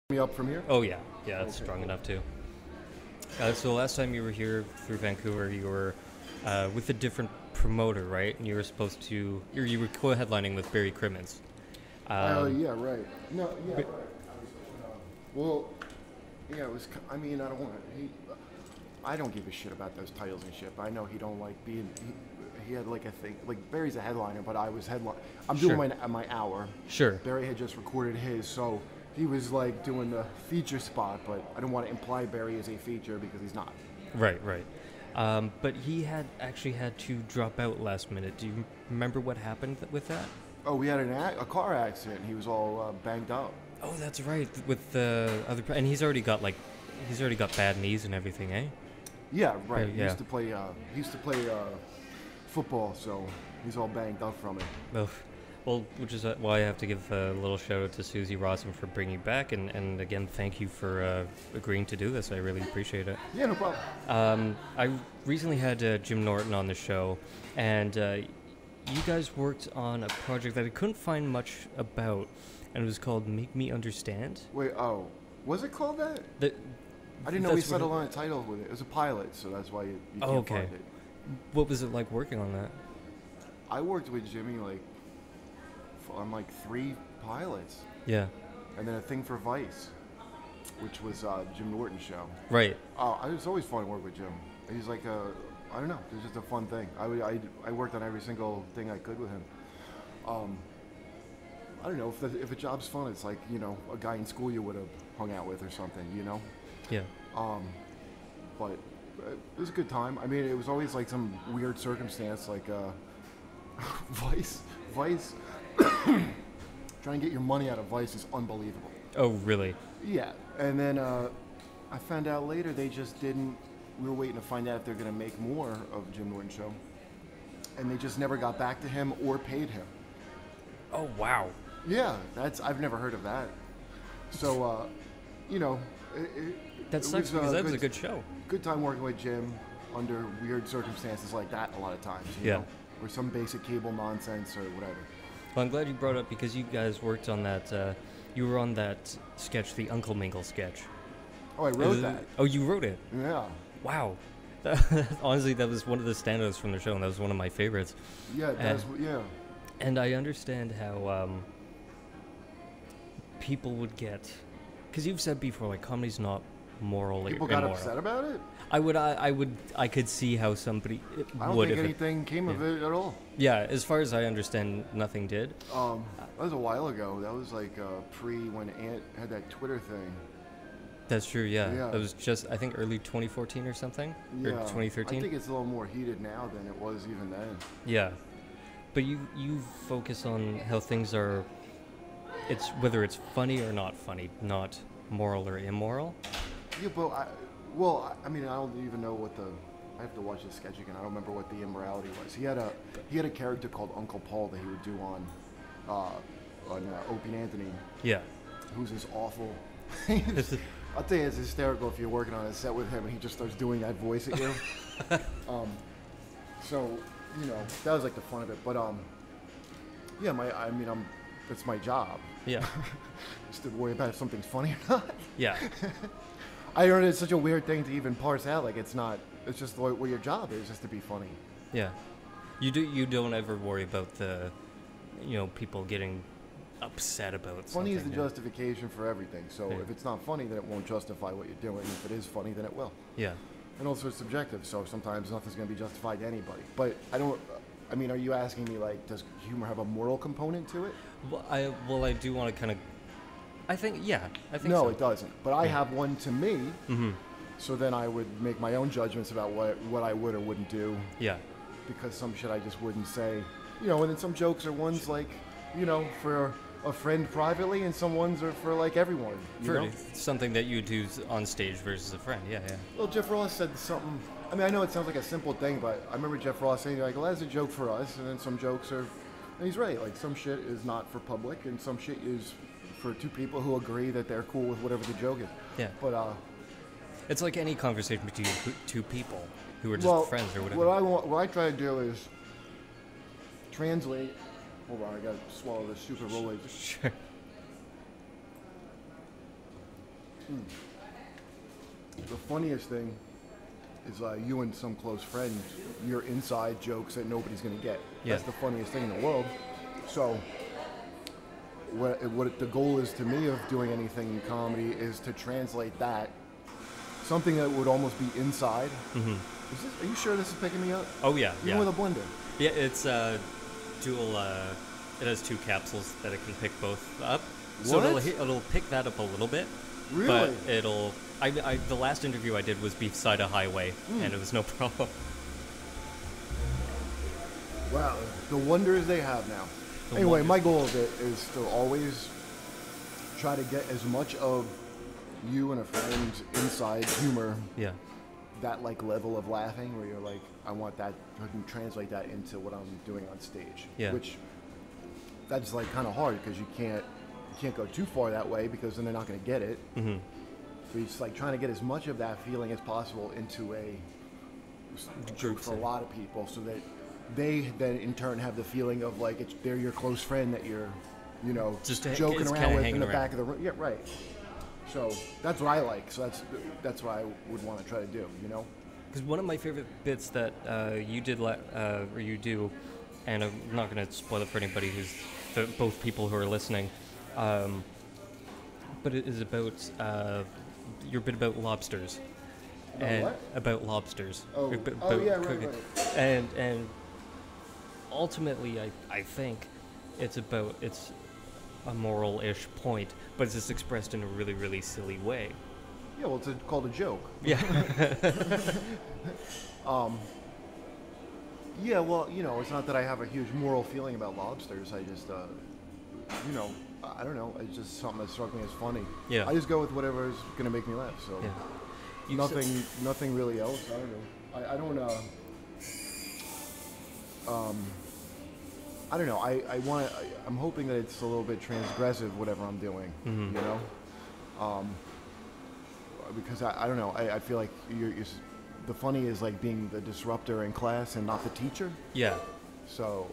Me up from here? Oh yeah, it's strong enough too. So last time you were here through Vancouver, you were with a different promoter, right? And you were supposed to, you were co-headlining with Barry Crimmins. Yeah, right. No, yeah, right. Well, yeah, it was. I mean, I don't want to. I don't give a shit about those titles and shit. But I know he don't like being. He had like a thing. Like Barry's a headliner, but I was headline. I'm Sure. doing my hour. Sure. Barry had just recorded his, so he was like doing the feature spot. But I don't want to imply Barry is a feature because he's not. Right. But he had actually had to drop out last minute. Do you remember what happened with that? Oh, we had a car accident. He was all banged up. Oh, that's right. With the other, and he's already got bad knees and everything, eh? Yeah, right. Yeah. He used to play football, so he's all banged up from it. Well, which is why I have to give a little shout out to Susie Rossum for bringing you back, and again, thank you for agreeing to do this. I really appreciate it. Yeah, no problem. I recently had Jim Norton on the show, and you guys worked on a project that I couldn't find much about, and it was called Make Me Understand. Wait, was it called that? I didn't know we settled on a title with it. It was a pilot, so that's why you can't find it. What was it like working on that? I worked with Jimmy on 3 pilots. Yeah. And then a thing for Vice, which was Jim Norton Show. Right. It was always fun to work with Jim. He's like I don't know, it was just a fun thing. I worked on every single thing I could with him. I don't know, if a job's fun, it's like, a guy in school you would have hung out with or something, Yeah. But it was a good time. I mean, it was always like some weird circumstance, like Vice. Trying to get your money out of Vice is unbelievable. Oh, really? Yeah. And then I found out later they just didn't. We were waiting to find out if they're going to make more of Jim Norton Show, and they just never got back to him or paid him. Oh, wow. Yeah, I've never heard of that. So, That sucks because that was a good show. Good time working with Jim under weird circumstances like that a lot of times. You know? Or some basic cable nonsense or whatever. Well, I'm glad you brought it up because you guys worked on that. You were on that sketch, the Uncle Mingle sketch. Oh, I wrote that. Oh, you wrote it? Yeah. Wow. Honestly, that was one of the standouts from the show, and that was one of my favorites. Yeah, yeah. And I understand how people would get, because you've said before, like, comedy's not morally People got immoral. upset about it? I could see how somebody I don't would think anything came of it at all. Yeah, as far as I understand, nothing did. That was a while ago. That was like pre when Ant had that Twitter thing. That's true, yeah. That was just, I think, early 2014 or something? Yeah. Or 2013? I think it's a little more heated now than it was even then. Yeah. But you focus on how things are, whether it's funny or not funny, not moral or immoral. Yeah, but I don't even know I have to watch the sketch again. I don't remember what the immorality was. He had a character called Uncle Paul that he would do on Opie and Anthony. Yeah. Who's this awful. I'll tell you, it's hysterical if you're working on a set with him and he just starts doing that voice at you. So, that was like the fun of it. But yeah, that's my job. Yeah. Just to worry about if something's funny or not. Yeah. I heard it's such a weird thing to even parse out. Like it's just what your job is, just to be funny. Yeah. You don't ever worry about the, people getting upset about funny something. Is the justification for everything. So if it's not funny, then it won't justify what you're doing. If it is funny, then it will. Yeah. And also it's subjective. So sometimes nothing's going to be justified to anybody. But are you asking me does humor have a moral component to it? Well, I do want to kind of. I think no, so. It doesn't. But I have one to me. Mm-hmm. So then I would make my own judgments about what I would or wouldn't do. Yeah. Because some shit I just wouldn't say. And then some jokes are ones like, for a friend privately, and some ones are for like everyone. For something that you do on stage versus a friend. Yeah. Well, Jeff Ross said something. I mean, I know it sounds like a simple thing, but I remember Jeff Ross saying well, that's a joke for us, and then some jokes are. And he's right. Like some shit is not for public, and some shit is for two people who agree that they're cool with whatever the joke is. Yeah. But it's like any conversation between two people who are just friends or whatever. What I try to do is translate. Hold on, I gotta swallow this super Rolaids. Sure. The funniest thing is you and some close friend, your inside jokes that nobody's going to get. Yeah. That's the funniest thing in the world. So what the goal is to me of doing anything in comedy is to translate that, something that would almost be inside. Mm-hmm. Are you sure this is picking me up? Oh, yeah. Even with a blender? Yeah, it's dual, it has 2 capsules that it can pick both up. So it'll pick that up a little bit. Really? But it'll... the last interview I did was beside a highway, and it was no problem. Wow, the wonders they have now. Anyway, my goal of it is to always try to get as much of you and a friend's inside humor. Yeah. That like level of laughing where you're like, I want that, I can translate that into what I'm doing on stage. Yeah. Which, that's like kind of hard because you can't go too far that way because then they're not going to get it. Mm-hmm. So it's like trying to get as much of that feeling as possible into a joke for a lot of people so that they then in turn have the feeling of like they're your close friend that you're, just joking around with in the back of the room. Yeah, right. So that's what I like. So that's what I would want to try to do, Because one of my favorite bits that you did, or you do, and I'm not going to spoil it for anybody both people who are listening, but it is about your bit about lobsters. What? About lobsters. Oh, yeah, right. And ultimately, I think it's a moral-ish point, but it's just expressed in a really, really silly way. Yeah, well, it's called a joke. Yeah. Yeah, well, it's not that I have a huge moral feeling about lobsters. I just, I don't know. It's just something that struck me as funny. Yeah. I just go with whatever is going to make me laugh. So yeah. Nothing really else. I don't know. I don't know. I'm hoping that it's a little bit transgressive, whatever I'm doing. Mm-hmm. Because I don't know. I feel like you're the funny is like being the disruptor in class and not the teacher. Yeah. So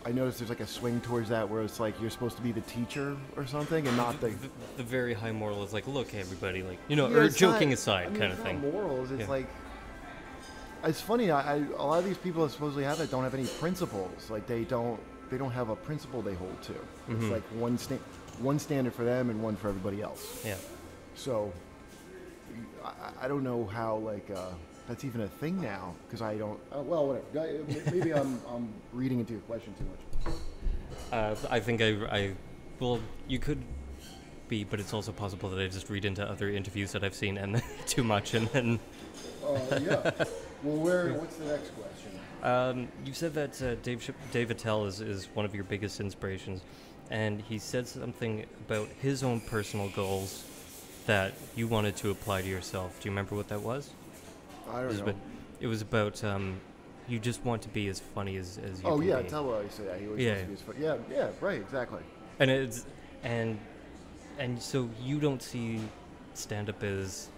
I noticed there's like a swing towards that where it's like you're supposed to be the teacher or something and not the very high moral is like, look, everybody, like, or joking aside kind of thing. It's not morals. It's like, it's funny. A lot of these people that supposedly have it don't have any principles. Like they don't have a principle they hold to. Mm-hmm. It's like one standard for them and one for everybody else. Yeah. So I don't know how that's even a thing now because I don't. Well, whatever. Maybe I'm reading into your question too much. I think well, you could be, but it's also possible that I just read into other interviews that I've seen and too much, and then. Yeah. Well, what's the next question? You said that Dave Attell is one of your biggest inspirations, and he said something about his own personal goals that you wanted to apply to yourself. Do you remember what that was? I don't know. It was about you just want to be as funny as you can be. Oh, yeah, Attell always said that. He always wants to be as funny. Yeah, right, exactly. And so you don't see stand-up as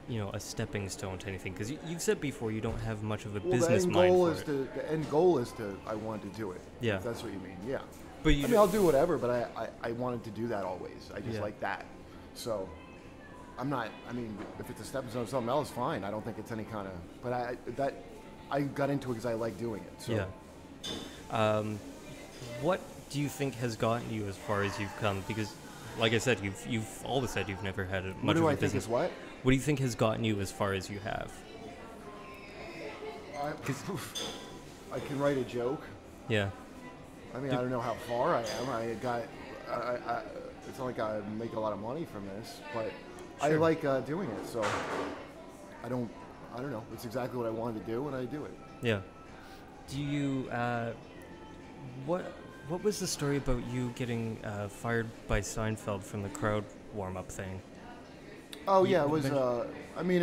a stepping stone to anything, because you've said before you don't have much of a business mind for it. The end goal is I want to do it. Yeah. If that's what you mean, yeah. But I'll do whatever, but I wanted to do that always. I just like that. So, if it's a stepping stone to something else, fine. I don't think it's any kind of, but I got into it because I like doing it. So. Yeah. What do you think has gotten you as far as you've come? Because, like I said, you've always said you've never had much of a business. What do I think is what? What do you think has gotten you as far as you have? I can write a joke. Yeah. I don't know how far I am. It's not like I make a lot of money from this, but sure. I like doing it. So I don't know. It's exactly what I wanted to do, and I do it. Yeah. Do you? What was the story about you getting fired by Seinfeld from the crowd warm-up thing? Oh yeah, it was. It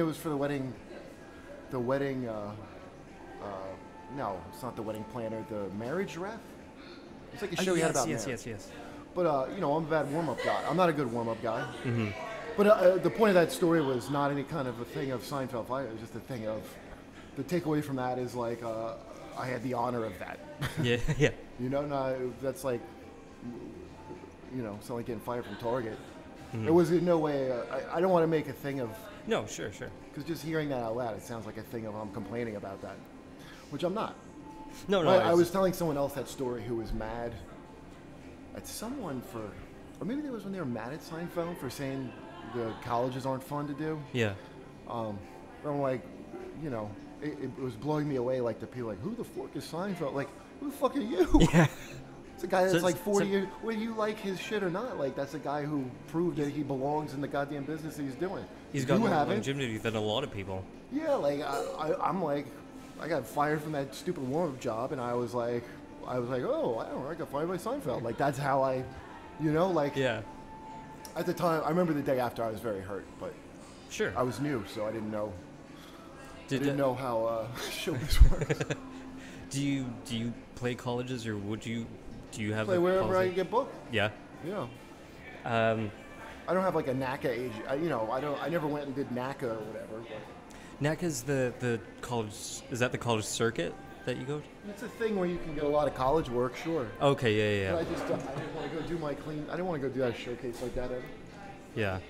was for the wedding. The wedding. No, it's not the wedding planner. The marriage ref. It's like a show you had about marriage. Yes. But I'm a bad warm-up guy. I'm not a good warm-up guy. Mm-hmm. But the point of that story was not any kind of a thing of Seinfeld fire. It was just a thing of. The takeaway from that is like I had the honor of that. Yeah. No, that's like. It's not like getting fired from Target. There was in no way. I don't want to make a thing of. No, sure. Because just hearing that out loud, it sounds like a thing of I'm complaining about that, which I'm not. No. I was telling someone else that story who was mad at someone for, or maybe it was when they were mad at Seinfeld for saying the colleges aren't fun to do. Yeah. I'm like, you know, it was blowing me away. Like the people like, who the fuck is Seinfeld? Like, who the fuck are you? Yeah. It's a guy that's like 40 years. Whether you like his shit or not, like that's a guy who proved that he belongs in the goddamn business that he's doing. He's got more longevity than a lot of people. Yeah, like I'm like, I got fired from that stupid warm-up job, and I was like, oh, I don't know, I got fired by Seinfeld. Like that's how I, you know, like. Yeah. At the time, I remember the day after I was very hurt, but. Sure. I was new, so I didn't know. Didn't know how showbiz works. Do you play colleges, or do you have play wherever I get booked? Yeah. Yeah. I don't have like a NACA age. I never went and did NACA or whatever. But. NACA's the college. Is that the college circuit that you go to? It's a thing where you can get a lot of college work. Sure. Okay. Yeah. But I didn't want to go do my clean. I didn't want to go do that showcase like that ever. Yeah.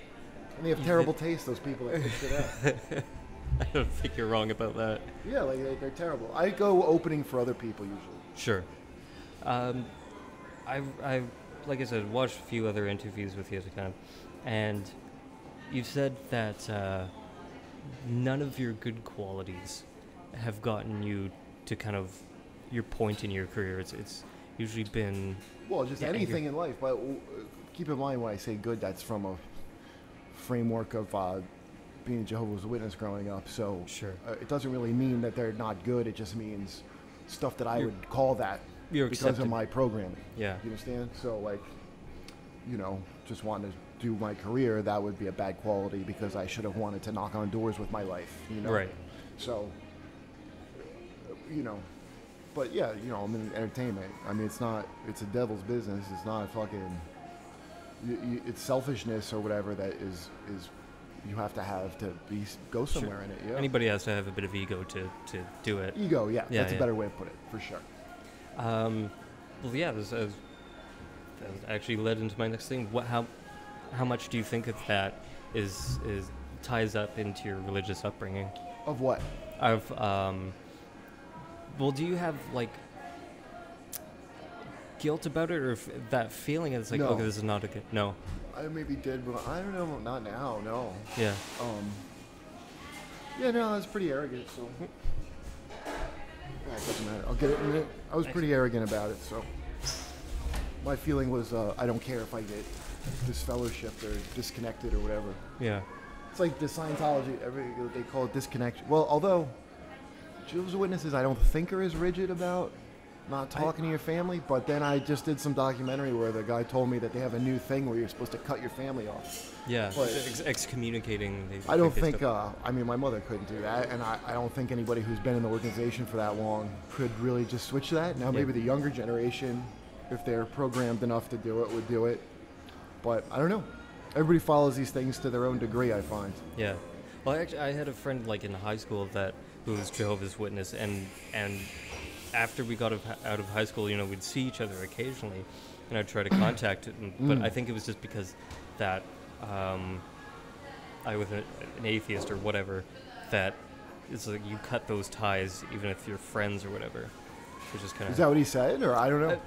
And they have terrible taste. Those people that fix it out. I don't think you're wrong about that. Yeah, like they're terrible. I go opening for other people usually. Sure. I like I said, watched a few other interviews with you to kind of, and you've said that none of your good qualities have gotten you to kind of your point in your career. It's usually been just anything in life. But keep in mind when I say good, that's from a framework of being a Jehovah's Witness growing up. So sure. It doesn't really mean that they're not good. It just means stuff that I would call that. Because of my programming. Yeah. You understand? So, like, just wanting to do my career, that would be a bad quality because I should have wanted to knock on doors with my life, Right. So, but yeah, I'm in entertainment. I mean, it's a devil's business. It's not fucking, it's selfishness or whatever that is you have to go somewhere in it. Yeah. Anybody has to have a bit of ego to do it. Ego, yeah. That's a better way to put it, for sure. That actually led into my next thing. How much do you think of that is ties up into your religious upbringing? Of what? Do you have like guilt about it, or that feeling is like, no. Okay, this is not a good. No. I maybe did, but I don't know. Not now. No. Yeah. Yeah. No, I was pretty arrogant. So. It doesn't matter. I'll get it in a minute. I was pretty arrogant about it, so my feeling was I don't care if I get disfellowshipped or disconnected or whatever. Yeah. It's like the Scientology, they call it disconnection. Well, although Jehovah's Witnesses I don't think are as rigid about not talking to your family, but then I just did some documentary where the guy told me that they have a new thing where you're supposed to cut your family off. Yeah, excommunicating. I don't think, my mother couldn't do that, and I don't think anybody who's been in the organization for that long could really just switch that. Now, maybe the younger generation, if they're programmed enough to do it, would do it. But I don't know. Everybody follows these things to their own degree, I find. Yeah. Well, actually, I had a friend like in high school who was Jehovah's Witness, and after we got out of high school, we'd see each other occasionally, and I'd try to contact him. But I think it was just because that I was an atheist or whatever, that it's like you cut those ties even if you're friends or whatever, which is kind of. Is that what he said, or I don't know?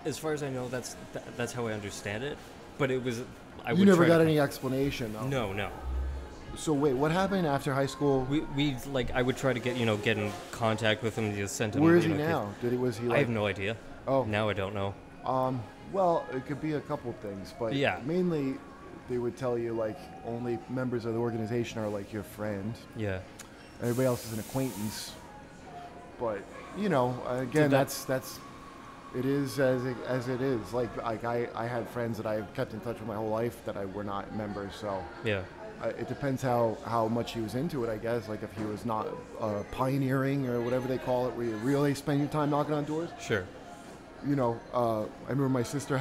As far as I know, that's how I understand it. But it was. You never got any explanation, though. No. So wait, what happened after high school? We I would try to get in contact with him. Just send him. Where is he now? Was he? I have no idea. Oh. Now I don't know. Well, it could be a couple things, but mainly they would tell you like only members of the organization are like your friend. Yeah. Everybody else is an acquaintance. But again, that's it is as it is. Like I had friends that I've kept in touch with my whole life that I were not members. So yeah. It depends how much he was into it, I guess. Like if he was not pioneering or whatever they call it, where you really spend your time knocking on doors. Sure. I remember my sister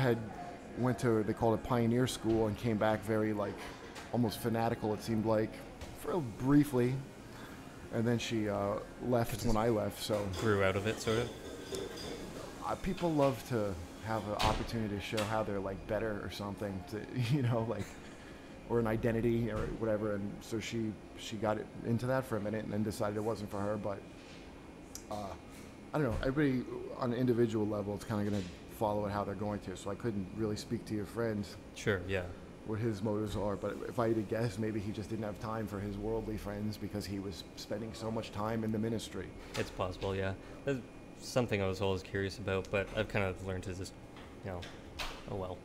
went to, they called it pioneer school, and came back very like almost fanatical, it seemed like, for briefly. And then she left when I left, so. Grew out of it, sort of? People love to have an opportunity to show how they're like better or something, to like, or an identity or whatever. And so she got into that for a minute and then decided it wasn't for her. But I don't know. Everybody on an individual level is kind of going to follow it how they're going to. So I couldn't really speak to your friend. Sure. Yeah. What his motives are, but if I had to guess, maybe he just didn't have time for his worldly friends because he was spending so much time in the ministry. It's possible, yeah. That's something I was always curious about, but I've kind of learned to just, oh well.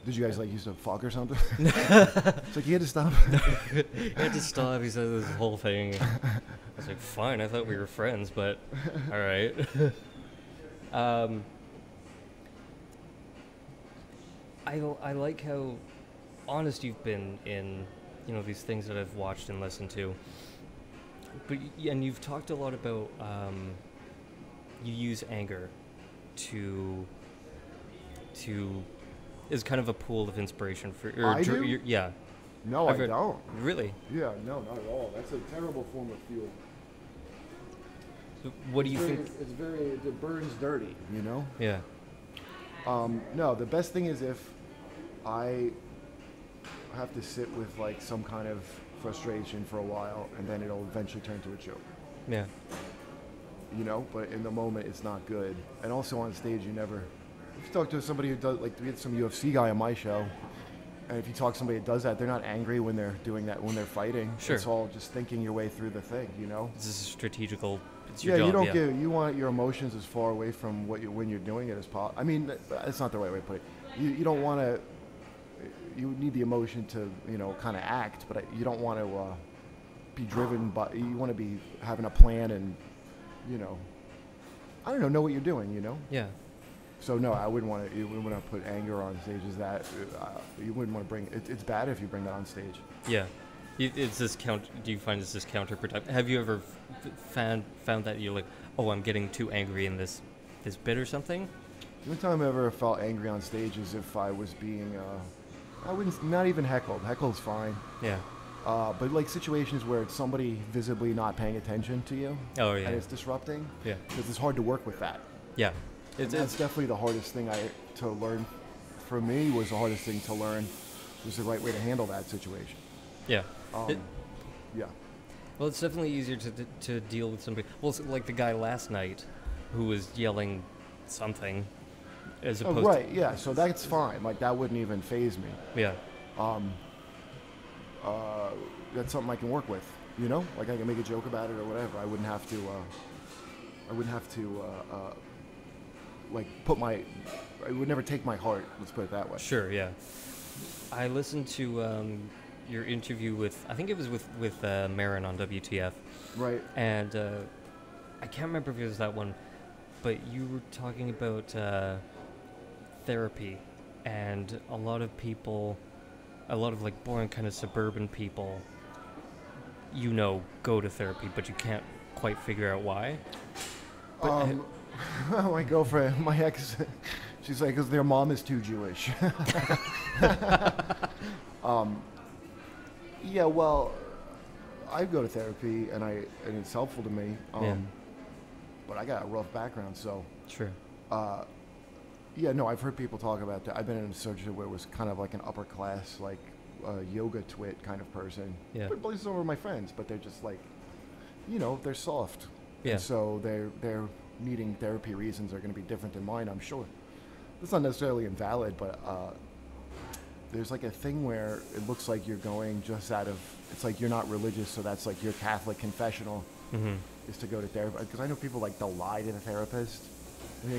Did you guys used to fuck or something? It's like, you had to stop. You had to stop. He said this whole thing. I was like, fine. I thought we were friends, but all right. I like how honest you've been in, these things that I've watched and listened to. And you've talked a lot about you use anger to is kind of a pool of inspiration for. I do? Yeah. No, I don't. Really? Yeah, no, not at all. That's a terrible form of fuel. So what do you think? It burns dirty, Yeah. No, the best thing is if I have to sit with some kind of frustration for a while, and then it'll eventually turn to a joke. Yeah. But in the moment, it's not good. And also on stage, if you talk to somebody who does, we had some UFC guy on my show, and if you talk to somebody that does that, they're not angry when they're doing that, when they're fighting. Sure. It's all just thinking your way through the thing, This is strategical. It's your job. You want your emotions as far away from when you're doing it as possible. I mean, that's not the right way to put it. You don't want to. You need the emotion to kind of act, but you don't want to be driven by. You want to be having a plan and I don't know what you're doing. Yeah. So no, I wouldn't want to. You wouldn't want to put anger on stage. Is that you wouldn't want to bring? It's bad if you bring that on stage. Yeah. It's this do you find this counterproductive? Have you ever found that you're like, oh, I'm getting too angry in this bit or something? The only time I ever felt angry on stage is if I was being, not even heckled. Heckled's fine. Yeah. But situations where it's somebody visibly not paying attention to you. Oh yeah. And it's disrupting. Yeah. Because it's hard to work with that. Yeah. That's definitely the hardest thing to learn. For me, was the hardest thing to learn. Was the right way to handle that situation. Yeah. Yeah. Well, it's definitely easier to deal with somebody. Well, like the guy last night who was yelling something as opposed right, yeah. So that's fine. That wouldn't even faze me. Yeah. That's something I can work with. I can make a joke about it or whatever. I wouldn't have to. I would never take my heart. Let's put it that way. Sure. Yeah. I listened to your interview with, I think it was with Marin on WTF. Right. And I can't remember if it was that one, but you were talking about therapy, and a lot of boring kind of suburban people, go to therapy, but you can't quite figure out why. But my girlfriend, my ex, she's like, because their mom is too Jewish. Yeah, well, I go to therapy and it's helpful to me. But I got a rough background, so. Sure. Yeah, no, I've heard people talk about that. I've been in a situation where it was kind of like an upper class, yoga twit kind of person. Yeah. But some of my friends, but they're just they're soft. Yeah. And so they're needing therapy reasons are going to be different than mine, I'm sure. It's not necessarily invalid, but there's a thing where it looks like you're going just out of, it's like you're not religious, so that's your Catholic confessional is to go to therapy. Because I know people they'll lie to the therapist.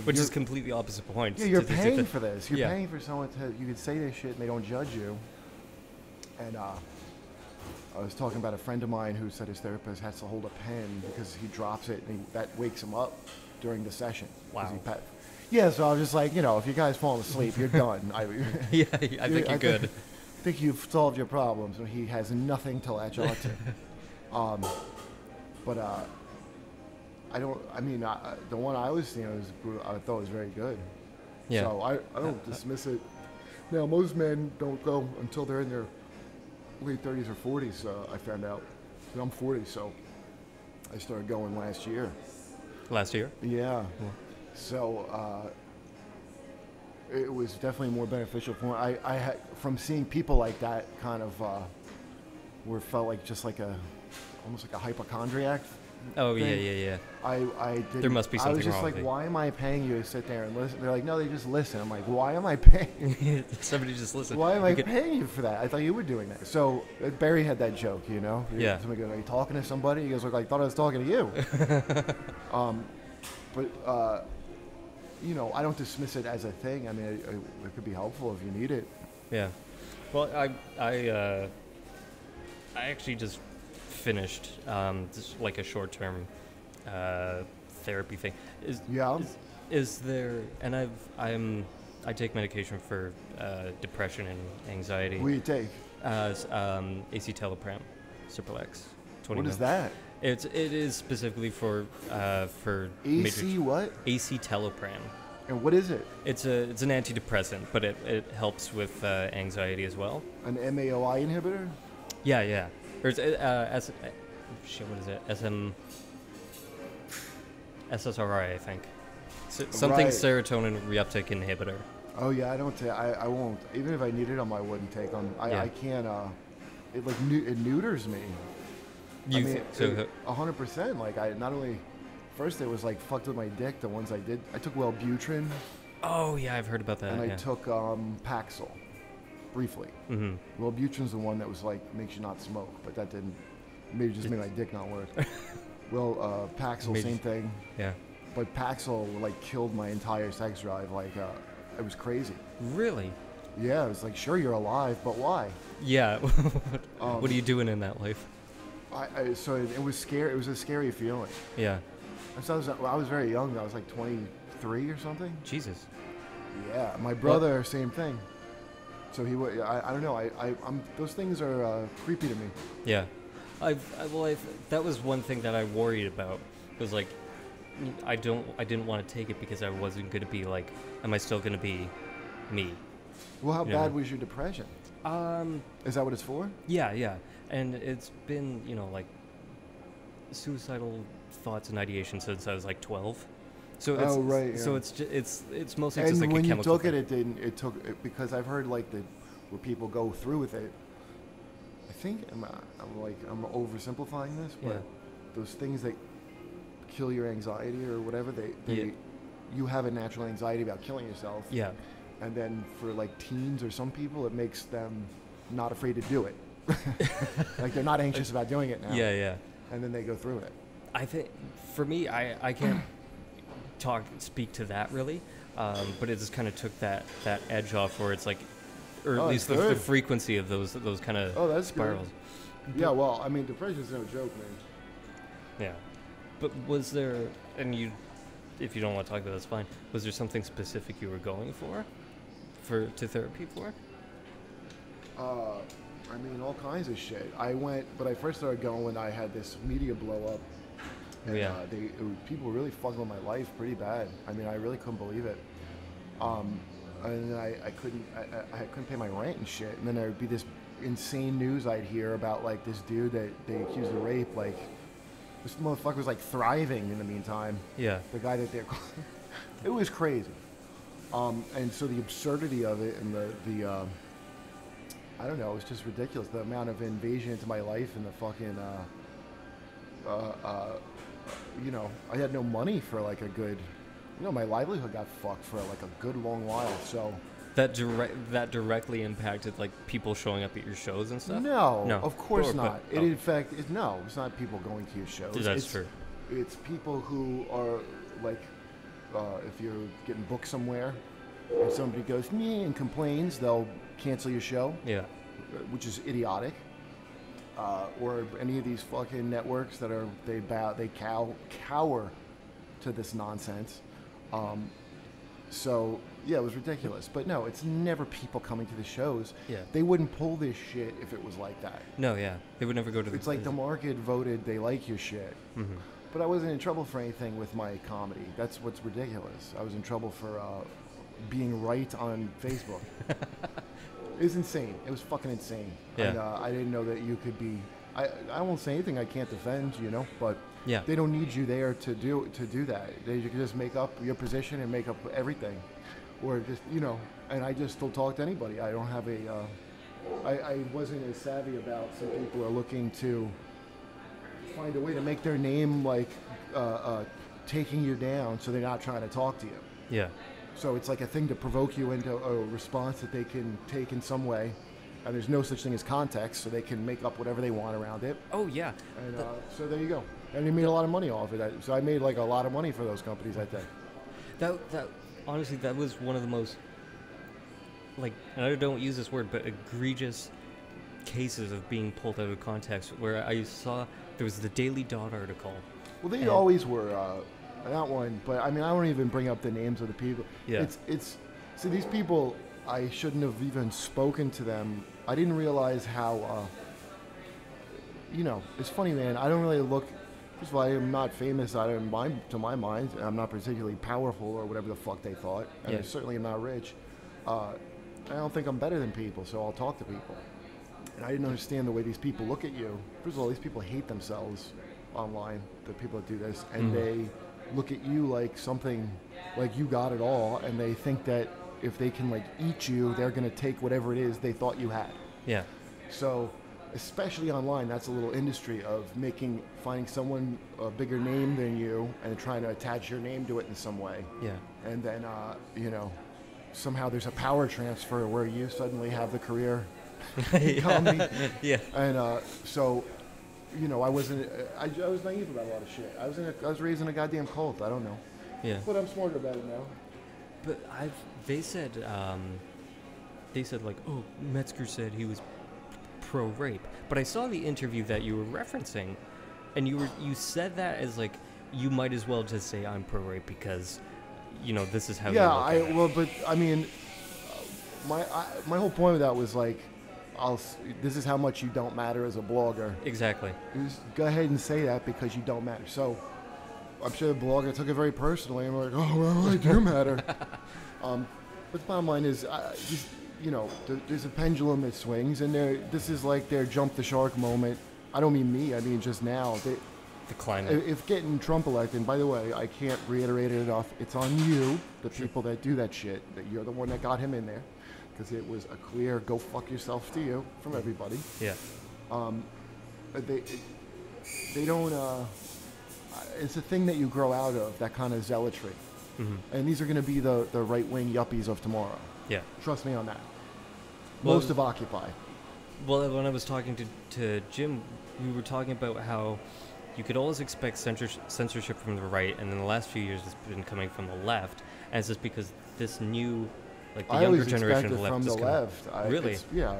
Which is completely opposite point. Yeah, you're paying for this. You're paying for someone you can say this shit and they don't judge you. And I was talking about a friend of mine who said his therapist has to hold a pen because he drops it and that wakes him up during the session. Wow. Yeah, so I was just like, if you guys fall asleep, you're done. Yeah, I think you're good. I think you've solved your problems, and he has nothing to latch on to. The one I was seeing I thought was very good. Yeah. So I don't dismiss it. Now, most men don't go until they're in their late 30s or 40s, I found out. I'm 40, so I started going last year. Last year? Yeah. So it was definitely more beneficial for me. I had, from seeing people like that, kind of where it felt like just like almost like a hypochondriac. Oh thing. yeah. I did. There must be something wrong. I was just with like, it. why am I paying you to sit there and listen? They're like, no, they just listen. I'm like, why am I paying? Somebody just listen. Why am I paying you for that? I thought you were doing that. So Barry had that joke, you know. Yeah. Somebody goes, are you talking to somebody? He goes, like, I thought I was talking to you. But you know, I don't dismiss it as a thing. I mean, it could be helpful if you need it. Yeah. Well, I actually just finished just like a short-term therapy thing. Is there? And I take medication for depression and anxiety. What do you take? acetylopram, Cipralex. 20 What is that? It is specifically for AC what? acetylopram. And what is it? It's an antidepressant, but it helps with anxiety as well. An MAOI inhibitor? Yeah. There's what is it? SSRI, I think. Something Right. serotonin reuptake inhibitor. Oh yeah, I don't. I won't. Even if I needed them, I wouldn't take them. I can't. It like it neuters me. You I mean, so 100%. Like I not only. First, it was like fucked with my dick. The ones I did, I took Wellbutrin. Oh yeah, I've heard about that. And I took Paxil, briefly. Mm-hmm. Wellbutrin's the one that was like makes you not smoke, but that didn't. Maybe just made my dick not work. Well, Paxil, same thing. Yeah. But Paxil like killed my entire sex drive. Like it was crazy. Really? Yeah, it was like, sure, you're alive, but why? Yeah. What are you doing in that life? So it was scary. It was a scary feeling. Yeah. So I was very young. I was like 23 or something. Jesus. Yeah, my brother, same thing. So he would. I don't know. I'm those things are creepy to me. Yeah. That was one thing that I worried about. It was like, I didn't want to take it because I wasn't going to be like, am I still going to be me? Well, how bad was your depression? Is that what it's for? Yeah. And it's been, like, suicidal thoughts and ideation since I was like 12. So it's, right. Yeah. So it's mostly and just like a chemical. And when you took thing. it didn't. It took it because I've heard like where people go through with it. I think I'm oversimplifying this, but those things that kill your anxiety or whatever, you have a natural anxiety about killing yourself. Yeah. And then for like teens or some people, it makes them not afraid to do it. Like they're not anxious about doing it now. Yeah. And then they go through it. I think for me, I can't speak to that really, but it just kind of took that edge off where it's like, or at least the frequency of those kind of spirals. Good. Yeah, well, I mean, depression's no joke, man. Yeah, but was there, and if you don't want to talk about it, that's fine. Was there something specific you were going to therapy for? I mean, all kinds of shit. But I first started going when I had this media blow up. And, people were really fucking with my life pretty bad. I mean, I really couldn't believe it. And I couldn't pay my rent and shit. And then there would be this insane news I'd hear about like this dude that they accused of rape. Like this motherfucker was like thriving in the meantime. Yeah. The guy that they're it was crazy. And so the absurdity of it and the I don't know, it was just ridiculous. The amount of invasion into my life and the fucking I had no money for like a good. My livelihood got fucked for like a good long while. So that directly impacted like people showing up at your shows and stuff. No, of course not. In fact, it's not people going to your shows. That's true. It's people who are like, if you're getting booked somewhere, and somebody goes and complains, they'll cancel your show. Yeah, which is idiotic. Or any of these fucking networks that they cower to this nonsense. So yeah, it was ridiculous. But no, it's never people coming to the shows. Yeah. They wouldn't pull this shit if it was like that. No, yeah. They would never go to It's like the market voted they like your shit. Mm-hmm. But I wasn't in trouble for anything with my comedy. That's what's ridiculous. I was in trouble for being right on Facebook. It was insane. It was fucking insane. Yeah. And, I didn't know that you could be I won't say anything I can't defend, you know, but Yeah. they don't need you there to do that. You can just make up your position and make up everything, or just, you know. And I just still talk to anybody. I don't have I wasn't as savvy about some people are looking to find a way to make their name like taking you down, so they're not trying to talk to you. Yeah. So it's like a thing to provoke you into a response that they can take in some way. And there's no such thing as context, so they can make up whatever they want around it. Oh, yeah. And so there you go. And they made a lot of money off of that. So I made like a lot of money for those companies, I think. That honestly, that was one of the most, like, and I don't use this word, but egregious cases of being pulled out of context, where I saw there was the Daily Dot article. Well, they always were, not one, but I mean, I won't even bring up the names of the people. Yeah. So these people, I shouldn't have even spoken to them. I didn't realize how, you know, it's funny, man. I don't really look, first of all, I am not famous to my mind. I'm not particularly powerful or whatever the fuck they thought. And I certainly am not rich. I don't think I'm better than people, so I'll talk to people. And I didn't understand the way these people look at you. First of all, these people hate themselves online, the people that do this, and they look at you like something, like you got it all, and they think that if they can like eat you, they're going to take whatever it is they thought you had. Yeah. So, especially online, that's a little industry of finding someone a bigger name than you and trying to attach your name to it in some way. Yeah. And then, you know, somehow there's a power transfer where you suddenly have the career become me. Yeah. And so, you know, I was naive about a lot of shit. I was raised in a goddamn cult. I don't know. Yeah. But I'm smarter about it now. But they said like, oh, Metzger said he was pro-rape. But I saw the interview that you were referencing, and you said that as like, you might as well just say I'm pro-rape because, you know, this is how. Yeah, but I mean, my whole point of that was like, this is how much you don't matter as a blogger. Exactly. Just go ahead and say that because you don't matter. So I'm sure the blogger took it very personally and like, oh, well, I do matter. But the bottom line is, you know, there's a pendulum that swings, and this is like their jump the shark moment. I don't mean me, I mean just now. The climate. If getting Trump elected, and by the way, I can't reiterate it enough, it's on you, the people that do that shit, that you're the one that got him in there, because it was a clear go fuck yourself to you from everybody. Yeah. They don't, it's a thing that you grow out of, that kind of zealotry. Mm-hmm. And these are going to be the right-wing yuppies of tomorrow. Yeah. Trust me on that. Well, most of Occupy. Well, when I was talking to Jim, we were talking about how you could always expect censorship from the right, and in the last few years it's been coming from the left, and it's just because this new, like the younger generation of the left is left. Really? Yeah.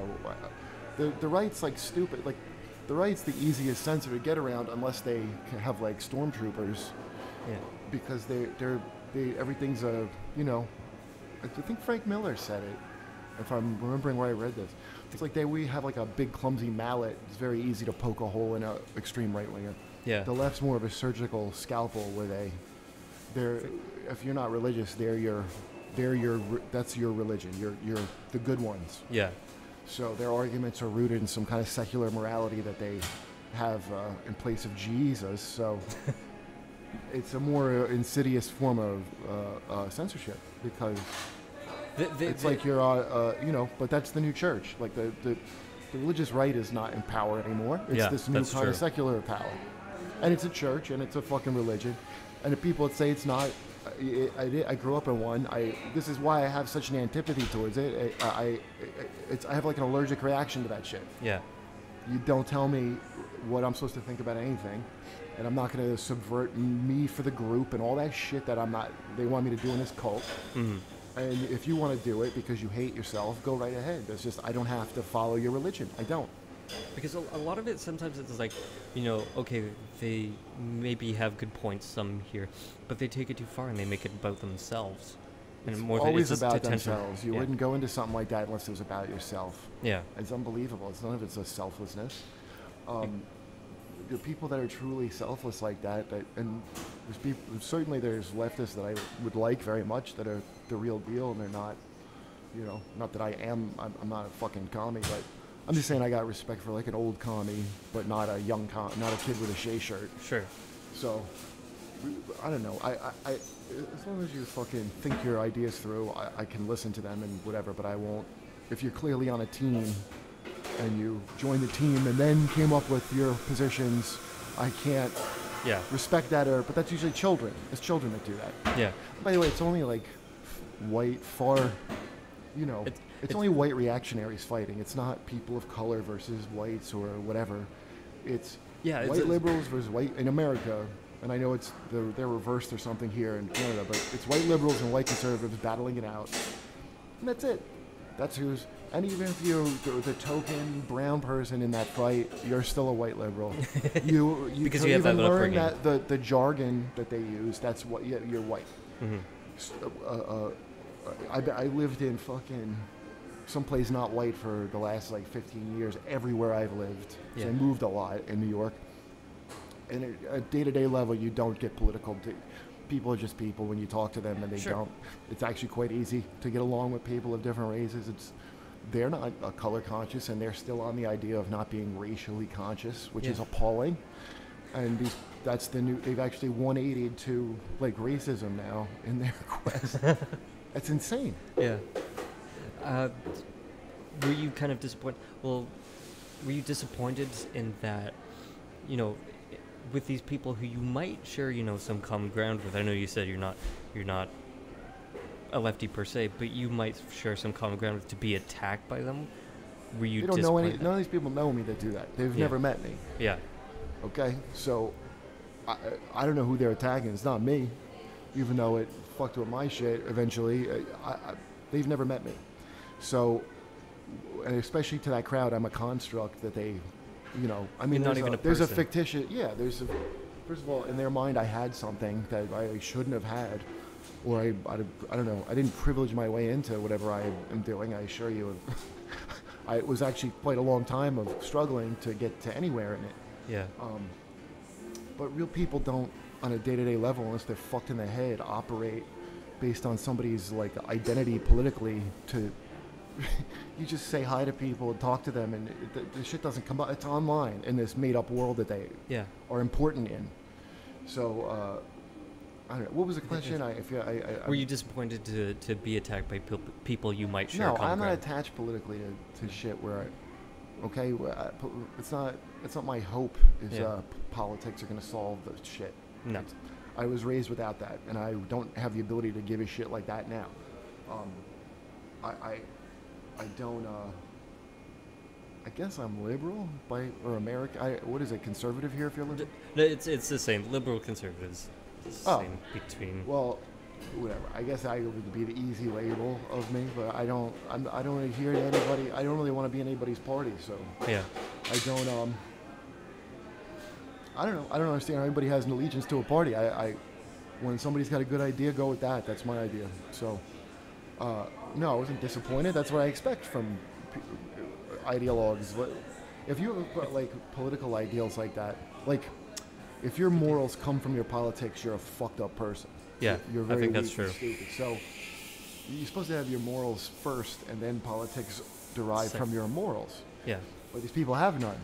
The right's like stupid. Like, the right's the easiest censor to get around unless they have like stormtroopers. Yeah. Because everything's a, you know, I think Frank Miller said it, if I'm remembering where I read this. It's like we have like a big clumsy mallet. It's very easy to poke a hole in a extreme right winger. Yeah. The left's more of a surgical scalpel where they're if you're not religious, that's your religion. You're the good ones. Yeah. So their arguments are rooted in some kind of secular morality that they have in place of Jesus. So it's a more insidious form of censorship because it's like you're, you know, but that's the new church. Like the religious right is not in power anymore. It's this new kind of secular power. And it's a church and it's a fucking religion. And the people that say it's not, I grew up in one. This is why I have such an antipathy towards it. I have like an allergic reaction to that shit. Yeah. You don't tell me what I'm supposed to think about anything, and I'm not going to subvert me for the group and all that shit that they want me to do in this cult. Mm-hmm. And if you want to do it because you hate yourself, go right ahead. It's just, I don't have to follow your religion. I don't. Because a lot of it, sometimes it's like, you know, okay, they maybe have good points, some here, but they take it too far and they make it about themselves. And it's always about themselves. You wouldn't go into something like that unless it was about yourself. Yeah. It's unbelievable. None of it's a selflessness. The people that are truly selfless like that, and certainly there's leftists that I would like very much that are the real deal, and they're not, you know, not that I'm not a fucking commie, but I'm just saying I got respect for like an old commie, but not a young not a kid with a Shea shirt. Sure. So, I don't know. I as long as you fucking think your ideas through, I can listen to them and whatever, but I won't. If you're clearly on a team and you join the team and then came up with your positions, I can't respect that. But that's usually children. It's children that do that. Yeah. By the way, it's only like white, it's only white reactionaries fighting. It's not people of color versus whites or whatever. It's white liberals versus white in America. And I know they're reversed or something here in Canada, but it's white liberals and white conservatives battling it out. And that's it. That's who's... And even if you're the token brown person in that fight, you're still a white liberal. You because you have that learn that the jargon that they use. That's what you're white. Mm-hmm. I lived in fucking someplace not white for the last like 15 years. Everywhere I've lived, so I moved a lot in New York. And at a day-to-day level, you don't get political. People are just people when you talk to them, and they don't. It's actually quite easy to get along with people of different races. They're not color conscious, and they're still on the idea of not being racially conscious, which is appalling. And that's the new. They've actually 180'd to like racism now in their quest. That's insane. Yeah. Were you kind of disappointed? Well, were you disappointed in that? With these people who you might share, some common ground with. I know you said you're not a lefty per se, but you might share some common ground with, to be attacked by them. Were you? They don't know any. None of these people know me that do that. They've never met me. Yeah. Okay, so I don't know who they're attacking. It's not me, even though it fucked with my shit eventually. They've never met me, so and especially to that crowd, I'm a construct that they. I mean, there's a fictitious, first of all, in their mind, I had something that I shouldn't have had, or I don't know, I didn't privilege my way into whatever I am doing, I assure you. It was actually quite a long time of struggling to get to anywhere in it. Yeah. But real people don't, on a day-to-day level, unless they're fucked in the head, operate based on somebody's, like, identity politically to... You just say hi to people and talk to them, and the shit doesn't come out. It's online in this made-up world that they are important in. So, I don't know. What was the question? Were you disappointed to be attacked by people you might share? No, I'm not attached politically to shit where it's not my hope is politics are going to solve the shit. No. I was raised without that, and I don't have the ability to give a shit like that now. I don't. I guess I'm liberal or American. What is it? Conservative here? If you're liberal? No, it's the same. Liberal conservatives. Same between. Well, whatever. I guess I would be the easy label of me, but I don't adhere to anybody. I don't really want to be in anybody's party. So yeah. I don't. I don't know. I don't understand how anybody has an allegiance to a party. When somebody's got a good idea, go with that. That's my idea. So. No, I wasn't disappointed. That's what I expect from ideologues. If you have like political ideals like that, like if your morals come from your politics, you're a fucked up person. Yeah, you're very I think that's weak true. and stupid. So you're supposed to have your morals first, and then politics derive from your morals. Yeah. But these people have none.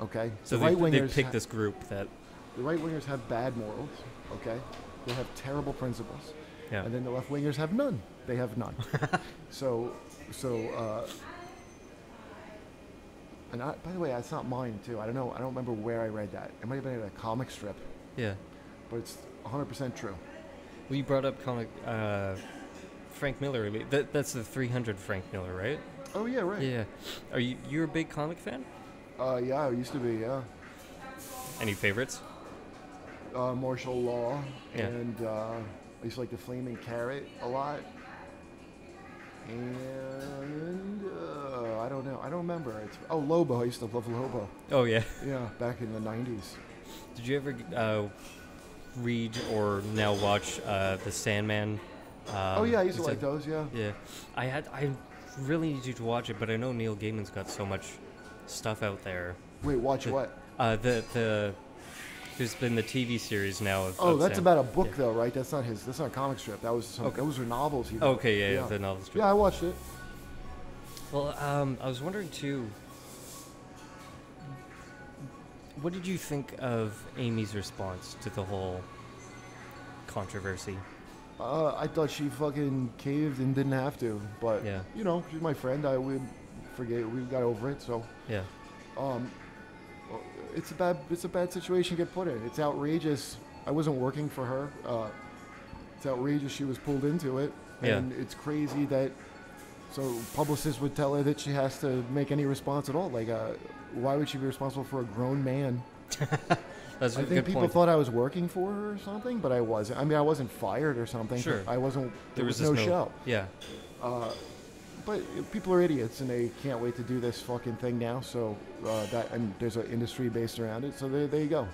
Okay. So they pick this group that the right wingers have bad morals. Okay. They have terrible principles. Yeah. And then the left wingers have none. They have none. And by the way, that's not mine too. I don't know. I don't remember where I read that. It might have been in a comic strip. Yeah. But it's 100% true. Well, you brought up Frank Miller. That's the 300 Frank Miller, right? Oh yeah, right. Yeah. Are you're a big comic fan? Yeah, I used to be. Yeah. Any favorites? Martial Law and. I used to like the Flaming Carrot a lot. And I don't know. I don't remember. Lobo. I used to love Lobo. Oh, yeah. Yeah, back in the 90s. Did you ever read or now watch The Sandman? I used to like those, yeah. Yeah. I really need you to watch it, but I know Neil Gaiman's got so much stuff out there. Wait, watch what? There's been the TV series now of that's about a book though, right? That's not a comic strip. Those were novels he wrote. Okay, yeah, the novel strip. Yeah, I watched it. Well, I was wondering too, what did you think of Amy's response to the whole controversy? I thought she fucking caved and didn't have to, but she's my friend. I would forget. We got over it, so yeah. It's a bad situation to get put in. It's outrageous. I wasn't working for her. It's outrageous she was pulled into it, and it's crazy that. So publicists would tell her that she has to make any response at all. Like, why would she be responsible for a grown man? That's a I think people thought I was working for her or something, but I wasn't. I mean, I wasn't fired or something. Sure. I wasn't. There was no show. Yeah. But people are idiots, and they can't wait to do this fucking thing now. So and there's an industry based around it. So there you go.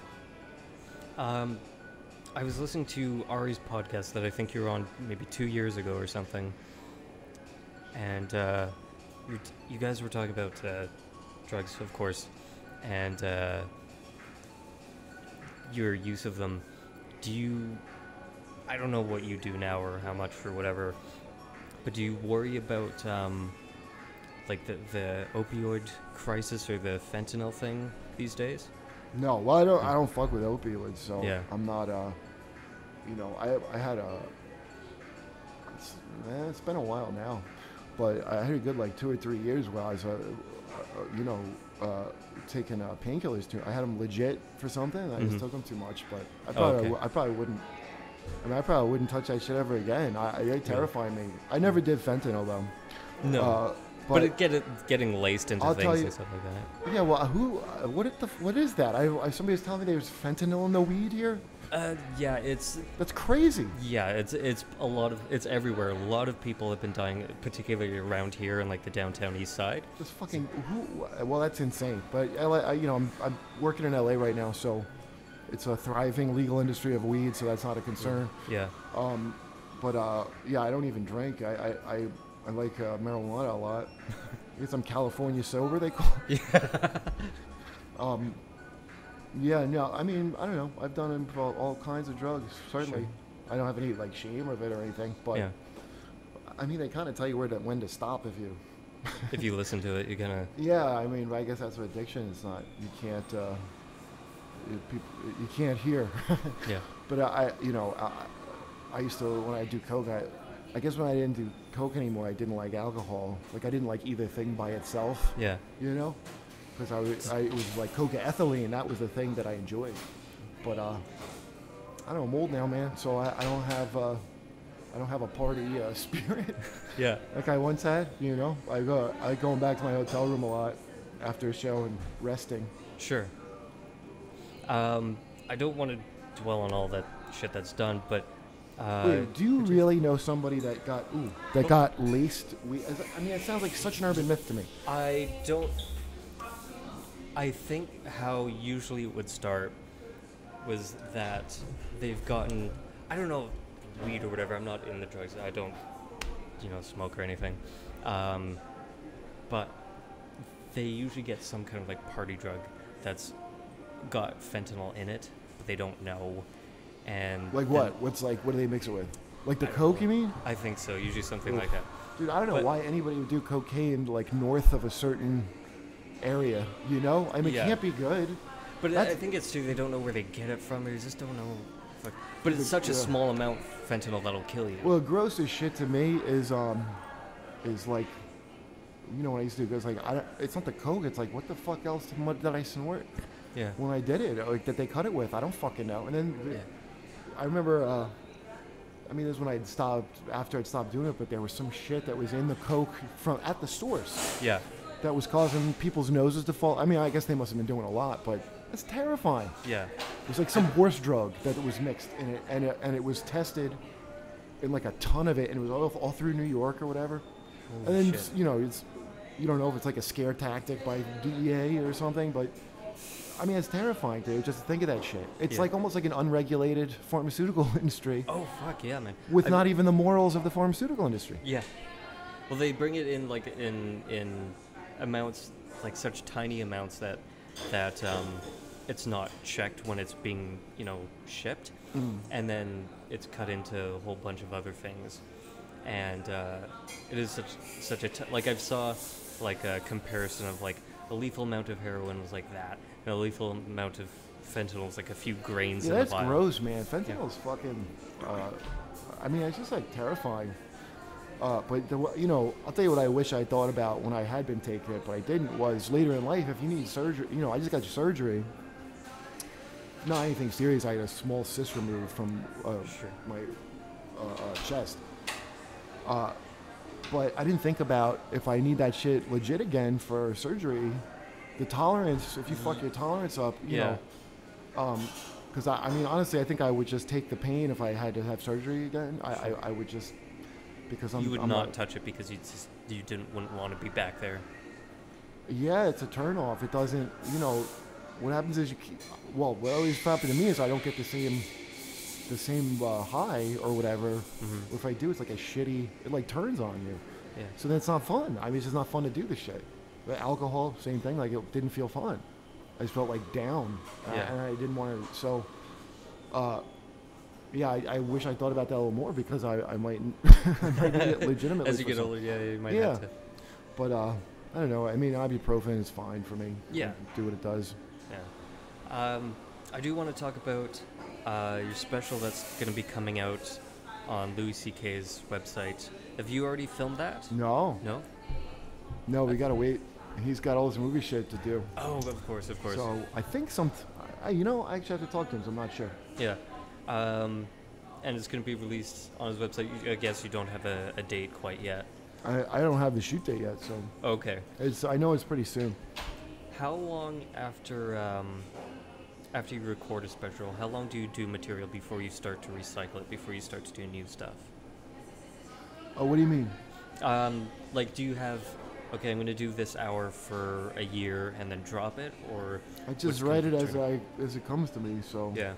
I was listening to Ari's podcast that I think you were on maybe 2 years ago or something, and you guys were talking about drugs, of course, and your use of them. I don't know what you do now or how much or whatever, but do you worry about like the opioid crisis or the fentanyl thing these days? No, well, I don't fuck with opioids, so I'm not I had it's been a while now, but I had a good 2 or 3 years where I was taking painkillers too. I had them legit for something. I just took them too much, but I probably wouldn't. I mean, I probably wouldn't touch that shit ever again. They terrify me. I never did fentanyl though. No, but getting laced into things and stuff like that. Yeah, well, what is that? Somebody was telling me there's fentanyl in the weed here. Yeah, that's crazy. Yeah, it's it's everywhere. A lot of people have been dying, particularly around here in the downtown east side. That's fucking well, that's insane. But I'm working in LA right now, so it's a thriving legal industry of weed, so that's not a concern. Yeah. I don't even drink. I like marijuana a lot. I guess I'm California sober, they call it. Yeah. Yeah, no, I mean, I don't know. I've done all kinds of drugs, certainly. Sure. I don't have any shame of it or anything, but I mean, they kind of tell you when to stop if you if you listen to it, you're gonna. Yeah, I mean, I guess that's what addiction is. Not you can't hear. Yeah. But I used to, when I do coke, I guess when I didn't do coke anymore, I didn't like alcohol. I didn't like either thing by itself. Yeah. Because it was like cocaethylene. That was the thing that I enjoyed. But I don't know, I'm old now, man. So I don't have a party spirit. Yeah. Like I once had. I going back to my hotel room a lot after a show and resting. Sure. I don't want to dwell on all that shit that's done, but. Wait, do you really know somebody that got laced? I mean, it sounds like such an urban myth to me. I don't. I think how usually it would start was that they've gotten, I don't know, weed or whatever. I'm not in the drugs. I don't, smoke or anything. But they usually get some kind of party drug that's got fentanyl in it, but they don't know. And what? What do they mix it with? The coke, you mean? I think so. Usually something like that. Dude, I don't know why anybody would do cocaine north of a certain area. I mean, it can't be good. But I think it's too. They don't know where they get it from. They just don't know. But it's such a small amount of fentanyl that'll kill you. Well, the grossest shit to me is when I used to do it, it's not the coke. It's what the fuck else did I snort? Yeah. When I did it, that they cut it with, I don't fucking know. And then I remember. This is when after I'd stopped doing it, but there was some shit that was in the coke at the stores. Yeah. That was causing people's noses to fall. I mean, I guess they must have been doing a lot, but it's terrifying. Yeah. It was some horse drug that was mixed in it, and it was tested in a ton of it, and it was all through New York or whatever. Holy and then, shit. You don't know if it's a scare tactic by DEA or something, but I mean, it's terrifying, dude, just to think of that shit. It's almost like an unregulated pharmaceutical industry. Oh, fuck, yeah, man. With not even the morals of the pharmaceutical industry. Yeah. Well, they bring it in, in amounts, such tiny amounts that it's not checked when it's being, shipped. Mm. And then it's cut into a whole bunch of other things. And it is such a... I've saw, a comparison of, the lethal amount of heroin was like that, and the lethal amount of fentanyl was like a few grains in the that's vial. gross, man. Fentanyl's fucking. I mean, it's just like terrifying. But I'll tell you what I wish I thought about when I had been taking it, but I didn't. Was later in life, if you need surgery, I just got surgery. Not anything serious. I had a small cyst removed from my chest. But I didn't think about if I need that shit legit again for surgery, the tolerance. If you fuck your tolerance up, you know. Because I mean, honestly, I think I would just take the pain if I had to have surgery again. I would just. Because you would not touch it because you wouldn't want to be back there. Yeah, it's a turnoff. It doesn't, what happens is what always happened to me is I don't get the same high or whatever. Mm-hmm. If I do, it's like it like turns on you. Yeah. So then it's not fun. I mean, it's just not fun to do this shit. The alcohol, same thing. Like it didn't feel fun. I just felt like down, and I didn't want to. So. Yeah, I wish I thought about that a little more because I might need it legitimately. As you get older, you might have to. But I don't know. I mean, ibuprofen is fine for me. Yeah. Do what it does. Yeah. I do want to talk about your special that's going to be coming out on Louis C.K.'s website. Have you already filmed that? No. No? No, we got to wait. He's got all this movie shit to do. Oh, of course. So I think I actually have to talk to him, so I'm not sure. Yeah. And it's going to be released on his website. I guess you don't have a date quite yet. I don't have the shoot date yet, so. Okay. I know it's pretty soon. How long after you record a special, how long do you do material before you start to recycle it, before you start to do new stuff? Oh, what do you mean? Like, do you have, okay, I'm going to do this hour for a year and then drop it, or? I just write it as it comes to me, so. Yeah.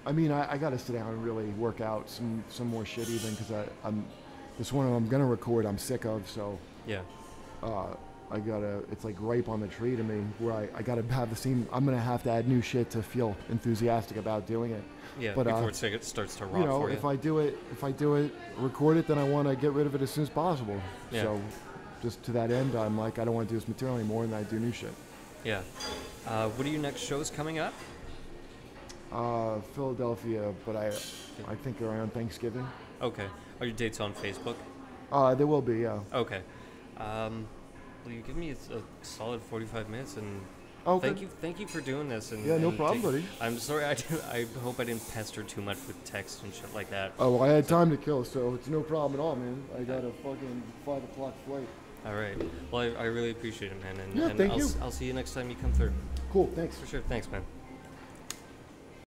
I mean, I got to sit down and really work out some more shit even because this one I'm going to record I'm sick of, so. Yeah. It's like ripe on the tree to me where I got to have the scene. I'm going to have to add new shit to feel enthusiastic about doing it. Yeah, but, before it starts to rot for you. If I do it, record it, then I want to get rid of it as soon as possible. Yeah. So just to that end, I'm like, I don't want to do this material anymore and I do new shit. Yeah. What are your next shows coming up? Philadelphia, but I think around Thanksgiving. Okay. Are your dates on Facebook? There will be, yeah. Okay. Well, you give me a solid 45 minutes, and thank you for doing this. And, yeah, no problem, buddy. I'm sorry, I hope I didn't pester too much with text and shit like that. Oh, well, I had time to kill, so it's no problem at all, man. I got a fucking 5 o'clock flight. All right. Well, I really appreciate it, man. And thank you. I'll see you next time you come through. Cool, thanks. For sure. Thanks, man.